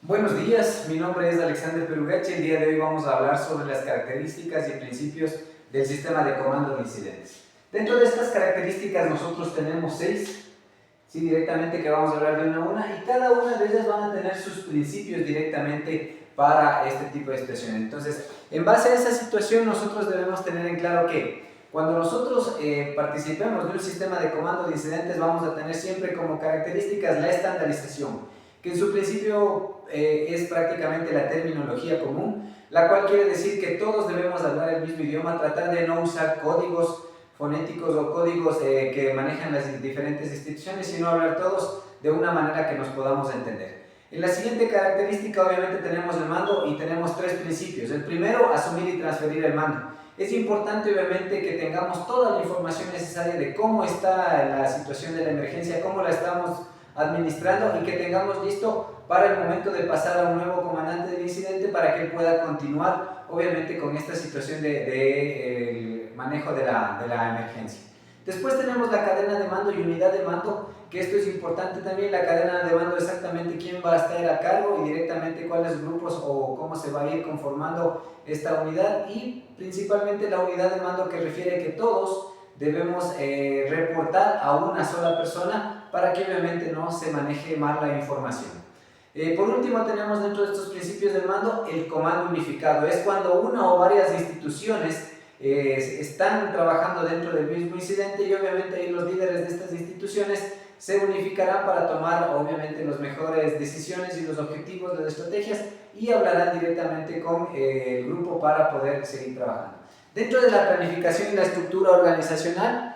Buenos días, mi nombre es Alexander Perugache. El día de hoy vamos a hablar sobre las características y principios del sistema de comando de incidentes. Dentro de estas características nosotros tenemos 6, sí, directamente, que vamos a hablar de una a una, y cada una de ellas van a tener sus principios directamente para este tipo de situaciones. Entonces, en base a esa situación nosotros debemos tener en claro que cuando nosotros participemos de un sistema de comando de incidentes vamos a tener siempre como características la estandarización, que en su principio es prácticamente la terminología común, la cual quiere decir que todos debemos hablar el mismo idioma, tratar de no usar códigos fonéticos o códigos que manejan las diferentes instituciones, sino hablar todos de una manera que nos podamos entender. En la siguiente característica obviamente tenemos el mando y tenemos 3 principios. El primero, asumir y transferir el mando. Es importante obviamente que tengamos toda la información necesaria de cómo está la situación de la emergencia, cómo la estamos administrando, y que tengamos listo para el momento de pasar a un nuevo comandante del incidente para que él pueda continuar obviamente con esta situación de manejo de la emergencia. Después tenemos la cadena de mando y unidad de mando, que esto es importante también. La cadena de mando, exactamente quién va a estar a cargo y directamente cuáles grupos o cómo se va a ir conformando esta unidad, y principalmente la unidad de mando, que refiere que todos debemos reportar a una sola persona para que obviamente no se maneje mal la información. Por último, tenemos dentro de estos principios del mando el comando unificado. Es cuando una o varias instituciones están trabajando dentro del mismo incidente, y obviamente ahí los líderes de estas instituciones se unificarán para tomar obviamente las mejores decisiones y los objetivos, las estrategias, y hablarán directamente con el grupo para poder seguir trabajando. Dentro de la planificación y la estructura organizacional,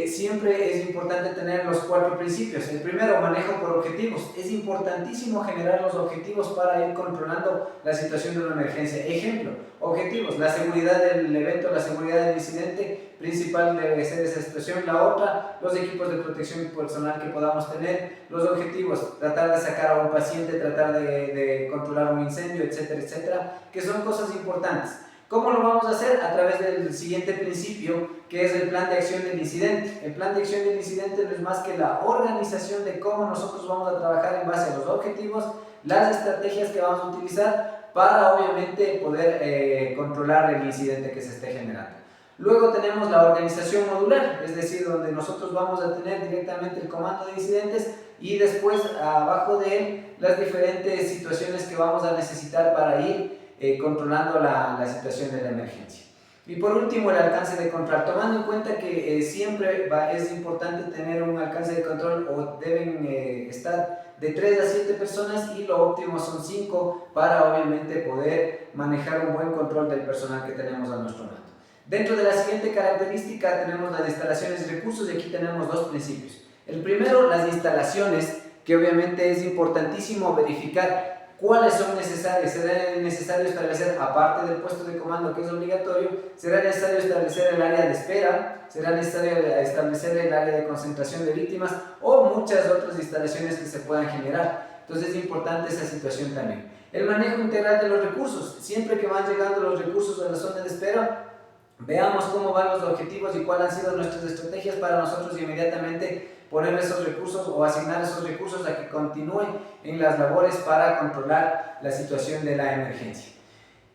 siempre es importante tener los 4 principios. El primero, manejo por objetivos. Es importantísimo generar los objetivos para ir controlando la situación de una emergencia. Ejemplo, objetivos: la seguridad del evento, la seguridad del incidente principal debe ser esa situación. La otra, los equipos de protección personal que podamos tener. Los objetivos: tratar de sacar a un paciente, tratar de controlar un incendio, etcétera, etcétera, que son cosas importantes. ¿Cómo lo vamos a hacer? A través del siguiente principio, que es el plan de acción del incidente. El plan de acción del incidente no es más que la organización de cómo nosotros vamos a trabajar en base a los objetivos, las estrategias que vamos a utilizar para obviamente poder controlar el incidente que se esté generando. Luego tenemos la organización modular, es decir, donde nosotros vamos a tener directamente el comando de incidentes y después abajo de él las diferentes situaciones que vamos a necesitar para ir controlando la situación de la emergencia. Y por último, el alcance de control, tomando en cuenta que siempre es importante tener un alcance de control, o deben estar de 3 a 7 personas, y lo óptimo son 5 para obviamente poder manejar un buen control del personal que tenemos a nuestro mando. Dentro de la siguiente característica tenemos las instalaciones y recursos, y aquí tenemos 2 principios. El primero, las instalaciones, que obviamente es importantísimo verificar cuáles son necesarias. Será necesario establecer, aparte del puesto de comando que es obligatorio, será necesario establecer el área de espera, será necesario establecer el área de concentración de víctimas o muchas otras instalaciones que se puedan generar. Entonces es importante esa situación también. El manejo integral de los recursos. Siempre que van llegando los recursos a la zona de espera, veamos cómo van los objetivos y cuáles han sido nuestras estrategias para nosotros inmediatamente poner esos recursos o asignar esos recursos a que continúen en las labores para controlar la situación de la emergencia.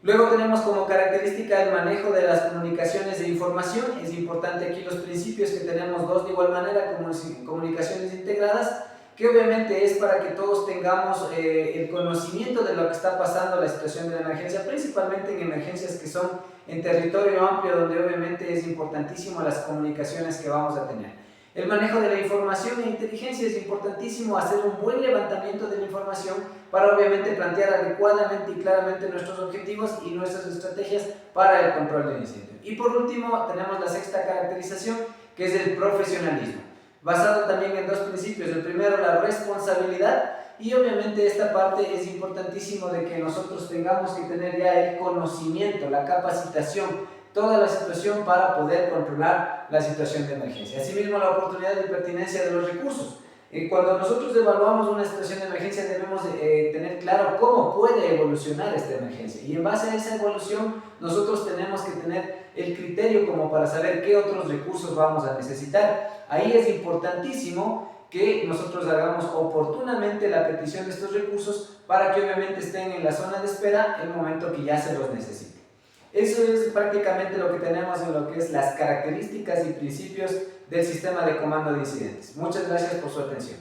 Luego tenemos como característica el manejo de las comunicaciones de información. Es importante aquí los principios, que tenemos 2 de igual manera: comunicaciones integradas, que obviamente es para que todos tengamos el conocimiento de lo que está pasando, la situación de la emergencia, principalmente en emergencias que son en territorio amplio, donde obviamente es importantísimo las comunicaciones que vamos a tener. El manejo de la información e inteligencia. Es importantísimo hacer un buen levantamiento de la información para obviamente plantear adecuadamente y claramente nuestros objetivos y nuestras estrategias para el control del incidente. Y por último tenemos la 6ª caracterización, que es el profesionalismo, basado también en 2 principios. El primero, la responsabilidad, y obviamente esta parte es importantísimo de que nosotros tengamos que tener ya el conocimiento, la capacitación, toda la situación para poder controlar la situación de emergencia. Asimismo, la oportunidad y pertinencia de los recursos. Cuando nosotros evaluamos una situación de emergencia, debemos tener claro cómo puede evolucionar esta emergencia, y en base a esa evolución nosotros tenemos que tener el criterio como para saber qué otros recursos vamos a necesitar. Ahí es importantísimo que nosotros hagamos oportunamente la petición de estos recursos para que obviamente estén en la zona de espera en el momento que ya se los necesite. Eso es prácticamente lo que tenemos en lo que es las características y principios del sistema de comando de incidentes. Muchas gracias por su atención.